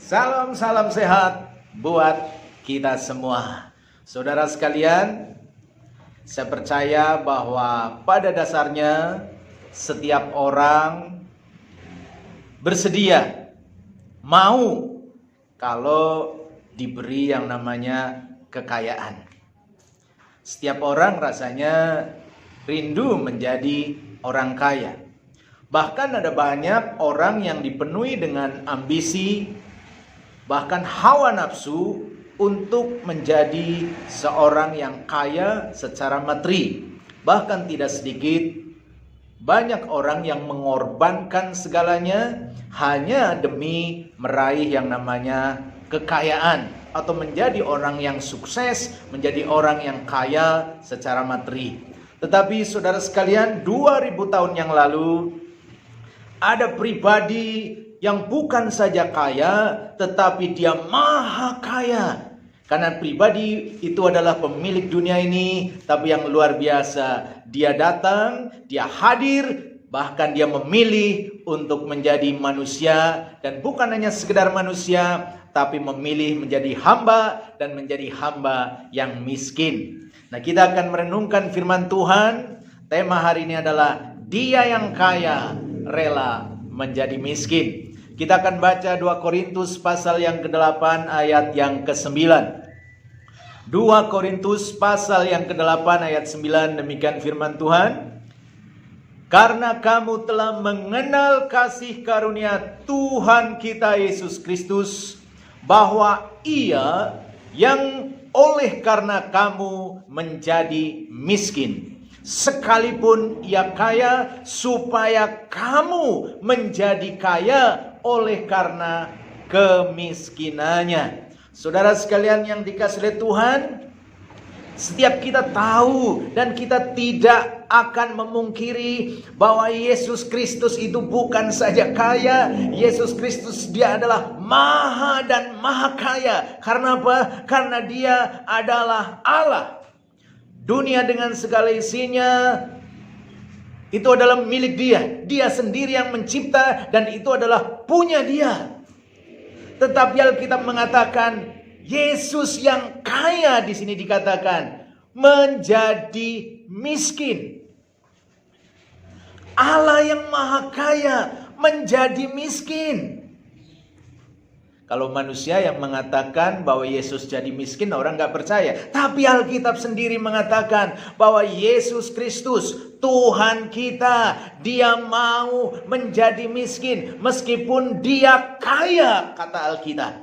Salam sehat buat kita semua. Saudara sekalian, saya percaya bahwa pada dasarnya setiap orang bersedia, mau kalau diberi yang namanya kekayaan. Setiap orang rasanya rindu menjadi orang kaya. Bahkan ada banyak orang yang dipenuhi dengan ambisi, bahkan hawa nafsu untuk menjadi seorang yang kaya secara materi. Bahkan tidak sedikit banyak orang yang mengorbankan segalanya hanya demi meraih yang namanya kekayaan atau menjadi orang yang sukses, menjadi orang yang kaya secara materi. Tetapi saudara sekalian, 2000 tahun yang lalu ada pribadi yang bukan saja kaya, tetapi dia maha kaya. Karena pribadi itu adalah pemilik dunia ini, tapi yang luar biasa. Dia datang, dia hadir, bahkan dia memilih untuk menjadi manusia. Dan bukan hanya sekedar manusia, tapi memilih menjadi hamba dan menjadi hamba yang miskin. Nah, kita akan merenungkan firman Tuhan. Tema hari ini adalah Dia yang kaya rela menjadi miskin. Kita akan baca 2 Korintus pasal yang ke-8 ayat yang ke-9. 2 Korintus pasal yang ke-8 ayat 9, demikian firman Tuhan. Karena kamu telah mengenal kasih karunia Tuhan kita Yesus Kristus, bahwa Ia yang oleh karena kamu menjadi miskin, sekalipun Ia kaya, supaya kamu menjadi kaya oleh karena kemiskinannya. Saudara sekalian yang dikasihi oleh Tuhan, setiap kita tahu dan kita tidak akan memungkiri bahwa Yesus Kristus itu bukan saja kaya. Yesus Kristus dia adalah maha dan maha kaya. Karena apa? Karena dia adalah Allah. Dunia dengan segala isinya itu adalah milik dia. Dia sendiri yang mencipta dan itu adalah punya dia. Tetapi Alkitab mengatakan Yesus yang kaya di sini dikatakan menjadi miskin. Allah yang maha kaya menjadi miskin. Kalau manusia yang mengatakan bahwa Yesus jadi miskin, orang gak percaya. Tapi Alkitab sendiri mengatakan bahwa Yesus Kristus, Tuhan kita, Dia mau menjadi miskin. Meskipun Dia kaya, kata Alkitab.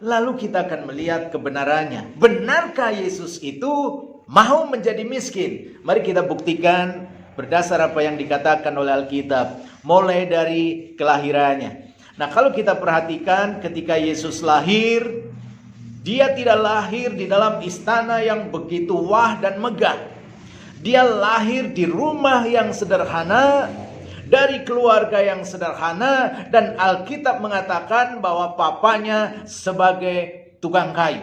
Lalu kita akan melihat kebenarannya. Benarkah Yesus itu mau menjadi miskin? Mari kita buktikan berdasar apa yang dikatakan oleh Alkitab. Mulai dari kelahirannya. Nah, kalau kita perhatikan ketika Yesus lahir, Dia tidak lahir di dalam istana yang begitu wah dan megah. Dia lahir di rumah yang sederhana, dari keluarga yang sederhana, dan Alkitab mengatakan bahwa papanya sebagai tukang kayu.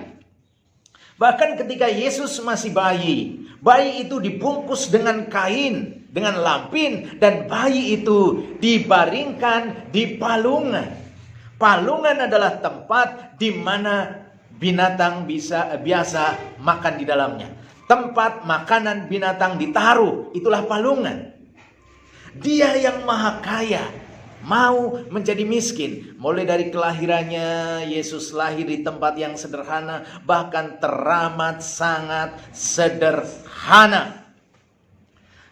Bahkan ketika Yesus masih bayi itu dibungkus dengan kain, dengan lampin, dan bayi itu dibaringkan di palungan. Palungan adalah tempat di mana binatang biasa makan di dalamnya. Tempat makanan binatang ditaruh, itulah palungan. Dia yang maha kaya mau menjadi miskin. Mulai dari kelahirannya, Yesus lahir di tempat yang sederhana, bahkan teramat sangat sederhana.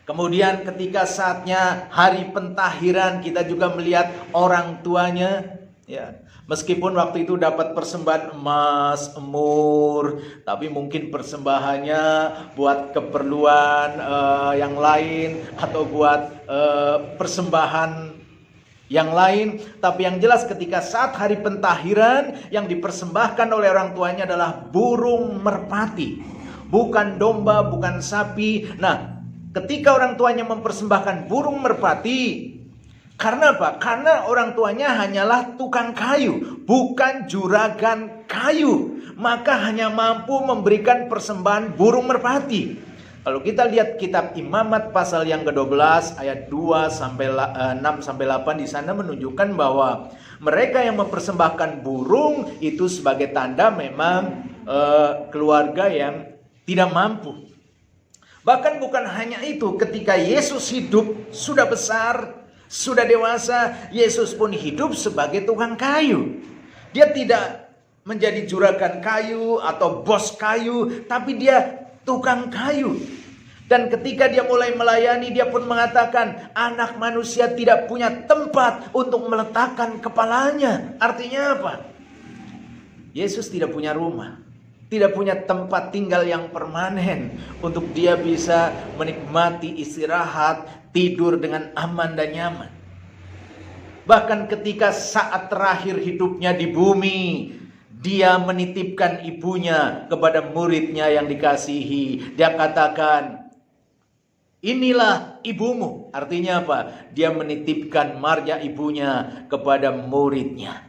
Kemudian ketika saatnya hari pentahiran, kita juga melihat orang tuanya, ya, meskipun waktu itu dapat persembahan emas, emur, tapi mungkin persembahannya buat keperluan yang lain atau buat persembahan yang lain. Tapi yang jelas ketika saat hari pentahiran, yang dipersembahkan oleh orang tuanya adalah burung merpati, bukan domba, bukan sapi. Nah, ketika orang tuanya mempersembahkan burung merpati, karena apa? Karena orang tuanya hanyalah tukang kayu, bukan juragan kayu, maka hanya mampu memberikan persembahan burung merpati. Kalau kita lihat kitab Imamat pasal yang ke-12 ayat 6 sampai 8, di sana menunjukkan bahwa Mereka yang mempersembahkan burung itu sebagai tanda memang keluarga yang tidak mampu. Bahkan bukan hanya itu, ketika Yesus hidup sudah besar, sudah dewasa, Yesus pun hidup sebagai tukang kayu. Dia tidak menjadi juragan kayu atau bos kayu, tapi dia tukang kayu. Dan ketika dia mulai melayani, dia pun mengatakan, anak manusia tidak punya tempat untuk meletakkan kepalanya. Artinya apa? Yesus tidak punya rumah, tidak punya tempat tinggal yang permanen untuk dia bisa menikmati istirahat, tidur dengan aman dan nyaman. Bahkan ketika saat terakhir hidupnya di bumi, dia menitipkan ibunya kepada muridnya yang dikasihi. Dia katakan, inilah ibumu. Artinya apa? Dia menitipkan Maria ibunya kepada muridnya.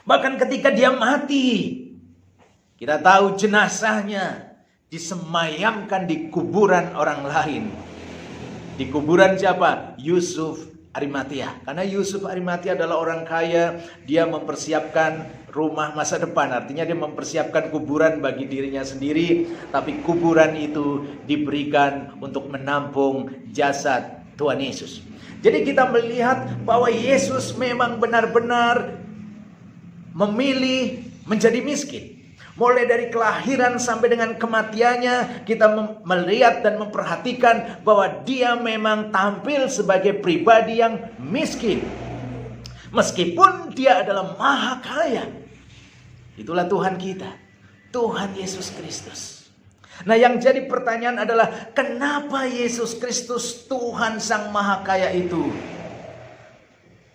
Bahkan ketika dia mati, kita tahu jenazahnya disemayamkan di kuburan orang lain. Di kuburan siapa? Yusuf Arimatia. Karena Yusuf Arimatia adalah orang kaya, dia mempersiapkan rumah masa depan. Artinya dia mempersiapkan kuburan bagi dirinya sendiri, tapi kuburan itu diberikan untuk menampung jasad Tuhan Yesus. Jadi kita melihat bahwa Yesus memang benar-benar memilih menjadi miskin. Mulai dari kelahiran sampai dengan kematiannya, kita melihat dan memperhatikan bahwa dia memang tampil sebagai pribadi yang miskin. Meskipun dia adalah maha kaya. Itulah Tuhan kita, Tuhan Yesus Kristus. Nah, yang jadi pertanyaan adalah, kenapa Yesus Kristus, Tuhan Sang Maha Kaya itu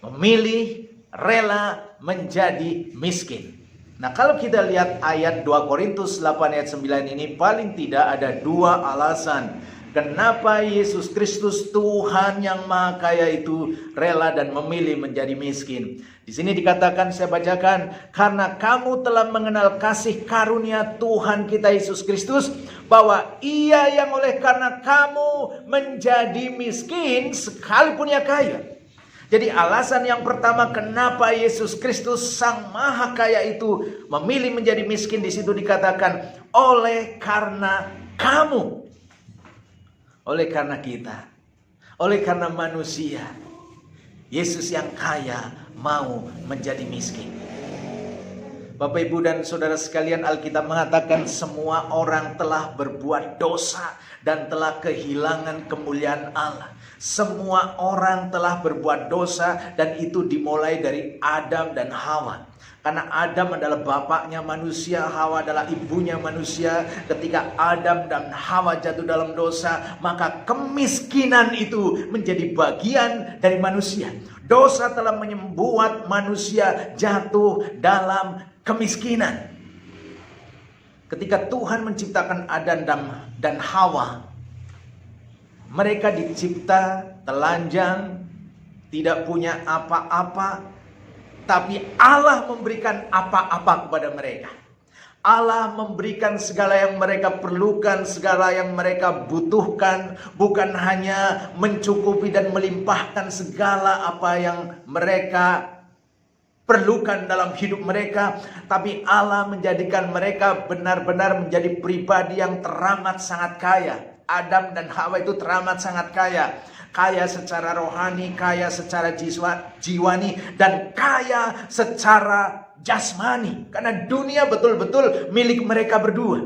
memilih rela menjadi miskin? Nah, kalau kita lihat ayat 2 Korintus 8 ayat 9 ini, paling tidak ada dua alasan kenapa Yesus Kristus, Tuhan yang Maha Kaya itu rela dan memilih menjadi miskin. Di sini dikatakan, saya bacakan, karena kamu telah mengenal kasih karunia Tuhan kita Yesus Kristus, bahwa Ia yang oleh karena kamu menjadi miskin sekalipun Ia kaya. Jadi alasan yang pertama kenapa Yesus Kristus Sang Maha Kaya itu memilih menjadi miskin, di situ dikatakan oleh karena kamu, oleh karena kita, oleh karena manusia. Yesus yang kaya mau menjadi miskin. Bapak, Ibu, dan saudara sekalian, Alkitab mengatakan semua orang telah berbuat dosa dan telah kehilangan kemuliaan Allah. Semua orang telah berbuat dosa, dan itu dimulai dari Adam dan Hawa. Karena Adam adalah bapaknya manusia, Hawa adalah ibunya manusia. Ketika Adam dan Hawa jatuh dalam dosa, maka kemiskinan itu menjadi bagian dari manusia. Dosa telah membuat manusia jatuh dalam kemiskinan. Ketika Tuhan menciptakan Adam dan Hawa, mereka dicipta telanjang, tidak punya apa-apa, tapi Allah memberikan apa-apa kepada mereka. Allah memberikan segala yang mereka perlukan, segala yang mereka butuhkan, bukan hanya mencukupi dan melimpahkan segala apa yang mereka perlukan dalam hidup mereka, tapi Allah menjadikan mereka benar-benar menjadi pribadi yang teramat sangat kaya. Adam dan Hawa itu teramat sangat kaya. Kaya secara rohani, kaya secara jiwani, dan kaya secara jasmani. Karena dunia betul-betul milik mereka berdua.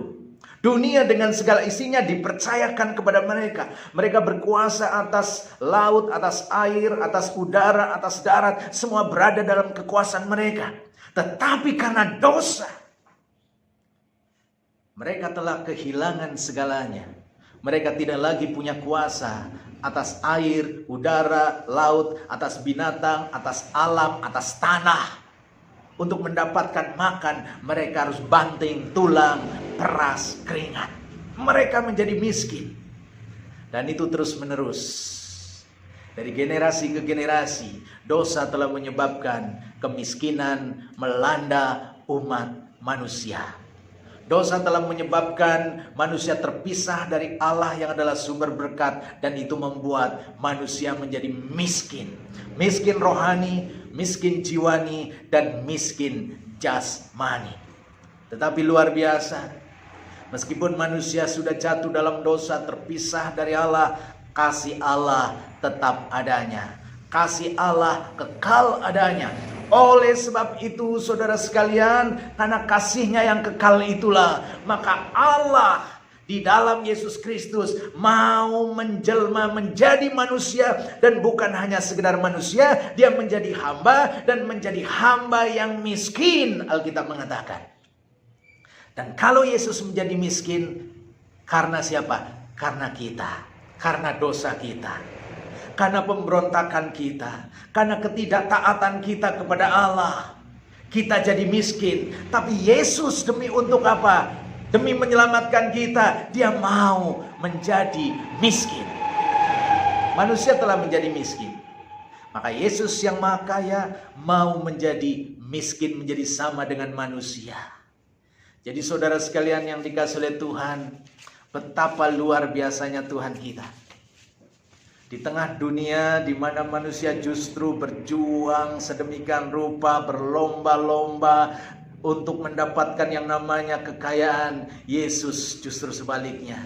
Dunia dengan segala isinya dipercayakan kepada mereka. Mereka berkuasa atas laut, atas air, atas udara, atas darat. Semua berada dalam kekuasaan mereka. Tetapi karena dosa, mereka telah kehilangan segalanya. Mereka tidak lagi punya kuasa atas air, udara, laut, atas binatang, atas alam, atas tanah. Untuk mendapatkan makan, mereka harus banting tulang, peras, keringat. Mereka menjadi miskin. Dan itu terus menerus. Dari generasi ke generasi, dosa telah menyebabkan kemiskinan melanda umat manusia. Dosa telah menyebabkan manusia terpisah dari Allah yang adalah sumber berkat. Dan itu membuat manusia menjadi miskin. Miskin rohani, miskin jiwani, dan miskin jasmani. Tetapi luar biasa, meskipun manusia sudah jatuh dalam dosa, terpisah dari Allah, kasih Allah tetap adanya. Kasih Allah kekal adanya. Oleh sebab itu saudara sekalian, karena kasihnya yang kekal itulah, maka Allah di dalam Yesus Kristus mau menjelma menjadi manusia, dan bukan hanya sekedar manusia, dia menjadi hamba, dan menjadi hamba yang miskin, Alkitab mengatakan. Dan kalau Yesus menjadi miskin, karena siapa? Karena kita, karena dosa kita, karena pemberontakan kita, karena ketidaktaatan kita kepada Allah, kita jadi miskin. Tapi Yesus demi untuk apa? Demi menyelamatkan kita, dia mau menjadi miskin. Manusia telah menjadi miskin, maka Yesus yang Maha Kaya mau menjadi miskin, menjadi sama dengan manusia. Jadi saudara sekalian yang dikasihi oleh Tuhan, betapa luar biasanya Tuhan kita. Di tengah dunia di mana manusia justru berjuang sedemikian rupa, berlomba-lomba untuk mendapatkan yang namanya kekayaan, Yesus justru sebaliknya.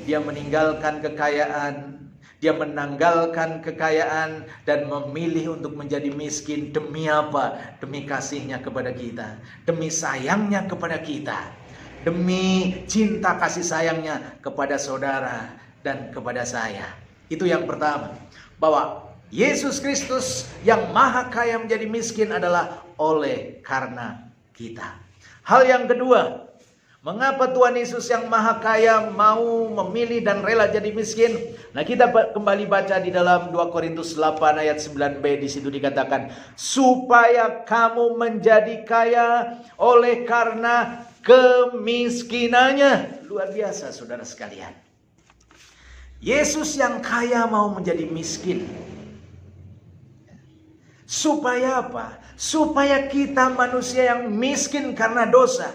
Dia meninggalkan kekayaan, dia menanggalkan kekayaan, dan memilih untuk menjadi miskin. Demi apa? Demi kasihnya kepada kita, demi sayangnya kepada kita, demi cinta kasih sayangnya kepada saudara dan kepada saya. Itu yang pertama, bahwa Yesus Kristus yang Maha Kaya menjadi miskin adalah oleh karena kita. Hal yang kedua, mengapa Tuhan Yesus yang Maha Kaya mau memilih dan rela jadi miskin? Nah, kita kembali baca di dalam 2 Korintus 8 ayat 9b. Di situ dikatakan, supaya kamu menjadi kaya oleh karena kemiskinannya. Luar biasa saudara sekalian. Yesus yang kaya mau menjadi miskin. Supaya apa? Supaya kita manusia yang miskin karena dosa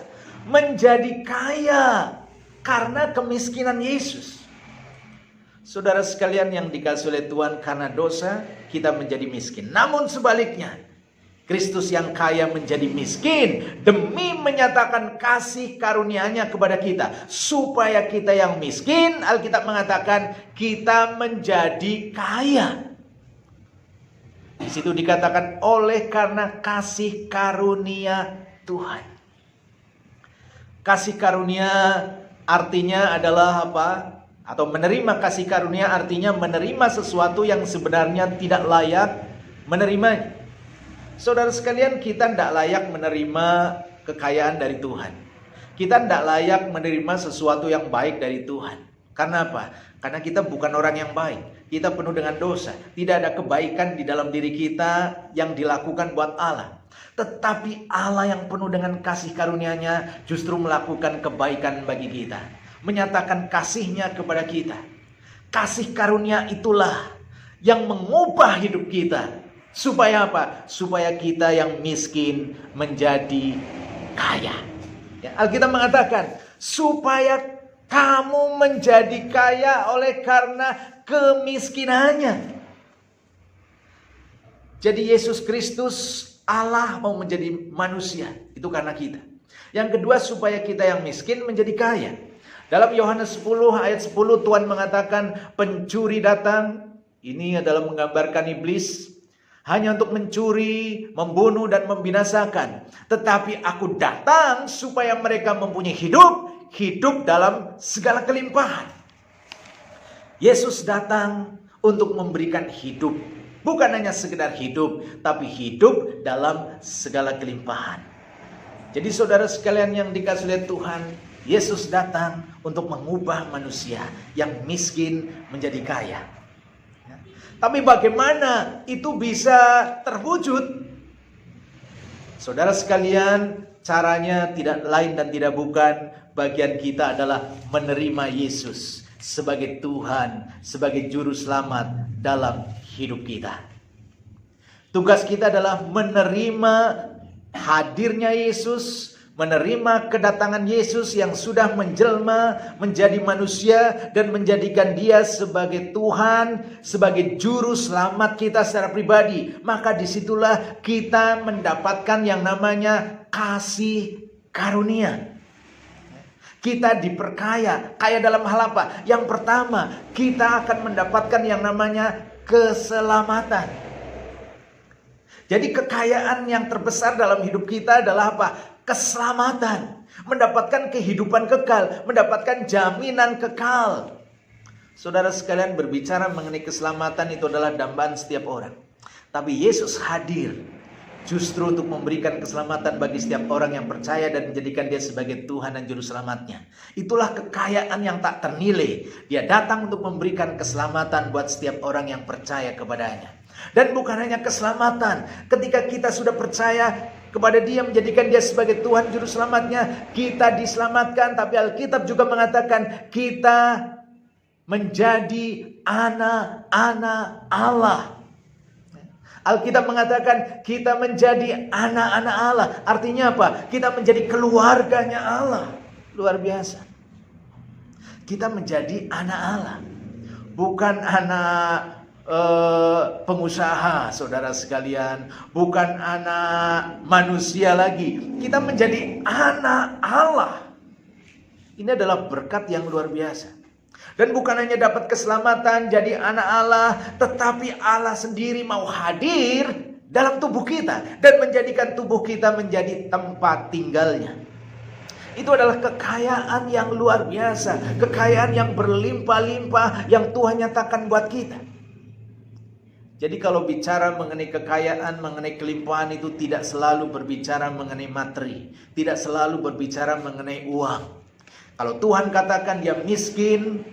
menjadi kaya karena kemiskinan Yesus. Saudara sekalian yang dikasihi oleh Tuhan, karena dosa kita menjadi miskin. Namun sebaliknya, Kristus yang kaya menjadi miskin demi menyatakan kasih karunia-Nya kepada kita. Supaya kita yang miskin, Alkitab mengatakan kita menjadi kaya. Di situ dikatakan oleh karena kasih karunia Tuhan. Kasih karunia artinya adalah apa? Atau menerima kasih karunia artinya menerima sesuatu yang sebenarnya tidak layak menerimanya. Saudara sekalian, kita tidak layak menerima kekayaan dari Tuhan. Kita tidak layak menerima sesuatu yang baik dari Tuhan. Karena apa? Karena kita bukan orang yang baik. Kita penuh dengan dosa. Tidak ada kebaikan di dalam diri kita yang dilakukan buat Allah. Tetapi Allah yang penuh dengan kasih karunia-Nya justru melakukan kebaikan bagi kita. Menyatakan kasih-Nya kepada kita. Kasih karunia itulah yang mengubah hidup kita. Supaya apa? Supaya kita yang miskin menjadi kaya. Ya, Alkitab mengatakan, supaya kamu menjadi kaya oleh karena kemiskinannya. Jadi Yesus Kristus, Allah mau menjadi manusia. Itu karena kita. Yang kedua, supaya kita yang miskin menjadi kaya. Dalam Yohanes 10 ayat 10 Tuhan mengatakan, pencuri datang. Ini adalah menggambarkan iblis. Hanya untuk mencuri, membunuh, dan membinasakan. Tetapi aku datang supaya mereka mempunyai hidup dalam segala kelimpahan. Yesus datang untuk memberikan hidup. Bukan hanya sekedar hidup, tapi hidup dalam segala kelimpahan. Jadi saudara sekalian yang dikasihi oleh Tuhan, Yesus datang untuk mengubah manusia yang miskin menjadi kaya. Tapi bagaimana itu bisa terwujud? Saudara sekalian, caranya tidak lain dan tidak bukan, bagian kita adalah menerima Yesus sebagai Tuhan, sebagai Juru Selamat dalam hidup kita. Tugas kita adalah menerima hadirnya Yesus, menerima kedatangan Yesus yang sudah menjelma menjadi manusia dan menjadikan dia sebagai Tuhan, sebagai juru selamat kita secara pribadi, maka disitulah kita mendapatkan yang namanya kasih karunia. Kita diperkaya. Kaya dalam hal apa? Yang pertama, kita akan mendapatkan yang namanya keselamatan. Jadi kekayaan yang terbesar dalam hidup kita adalah apa? Keselamatan, mendapatkan kehidupan kekal, mendapatkan jaminan kekal. Saudara sekalian, berbicara mengenai keselamatan itu adalah dambaan setiap orang. Tapi Yesus hadir justru untuk memberikan keselamatan bagi setiap orang yang percaya dan menjadikan dia sebagai Tuhan dan Juru Selamatnya. Itulah kekayaan yang tak ternilai. Dia datang untuk memberikan keselamatan buat setiap orang yang percaya kepadanya. Dan bukan hanya keselamatan, ketika kita sudah percaya kepada dia, menjadikan dia sebagai Tuhan Juru Selamatnya, kita diselamatkan. Tapi Alkitab juga mengatakan kita menjadi anak-anak Allah. Alkitab mengatakan kita menjadi anak-anak Allah. Artinya apa? Kita menjadi keluarganya Allah. Luar biasa. Kita menjadi anak Allah. Bukan anak pengusaha, saudara sekalian. Bukan anak manusia lagi. Kita menjadi anak Allah. Ini adalah berkat yang luar biasa. Dan bukan hanya dapat keselamatan jadi anak Allah, tetapi Allah sendiri mau hadir dalam tubuh kita dan menjadikan tubuh kita menjadi tempat tinggalnya. Itu adalah kekayaan yang luar biasa, kekayaan yang berlimpah-limpah yang Tuhan nyatakan buat kita. Jadi kalau bicara mengenai kekayaan, mengenai kelimpahan, itu tidak selalu berbicara mengenai materi, tidak selalu berbicara mengenai uang. Kalau Tuhan katakan dia miskin,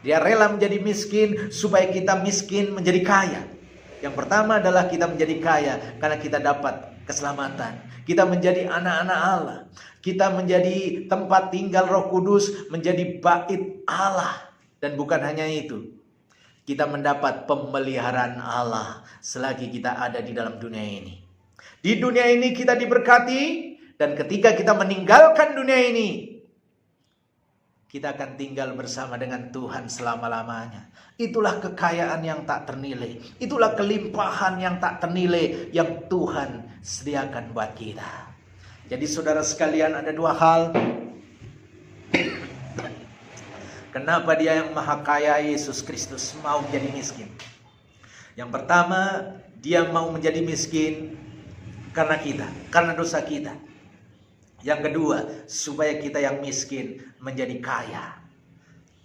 dia rela menjadi miskin supaya kita miskin menjadi kaya. Yang pertama adalah kita menjadi kaya karena kita dapat keselamatan. Kita menjadi anak-anak Allah. Kita menjadi tempat tinggal Roh Kudus, menjadi bait Allah. Dan bukan hanya itu, kita mendapat pemeliharaan Allah selagi kita ada di dalam dunia ini. Di dunia ini kita diberkati, dan ketika kita meninggalkan dunia ini, kita akan tinggal bersama dengan Tuhan selama-lamanya. Itulah kekayaan yang tak ternilai. Itulah kelimpahan yang tak ternilai yang Tuhan sediakan buat kita. Jadi saudara sekalian, ada dua hal. Kenapa dia yang maha kaya, Yesus Kristus, mau menjadi miskin? Yang pertama, dia mau menjadi miskin karena kita, karena dosa kita. Yang kedua, supaya kita yang miskin menjadi kaya.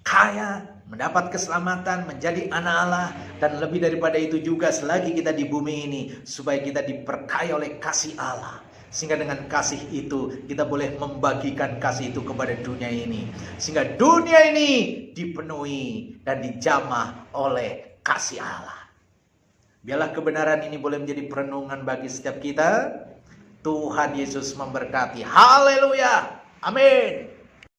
Kaya, mendapat keselamatan, menjadi anak Allah. Dan lebih daripada itu juga, selagi kita di bumi ini, supaya kita diperkaya oleh kasih Allah. Sehingga dengan kasih itu, kita boleh membagikan kasih itu kepada dunia ini. Sehingga dunia ini dipenuhi dan dijamah oleh kasih Allah. Biarlah kebenaran ini boleh menjadi perenungan bagi setiap kita. Tuhan Yesus memberkati. Haleluya. Amin.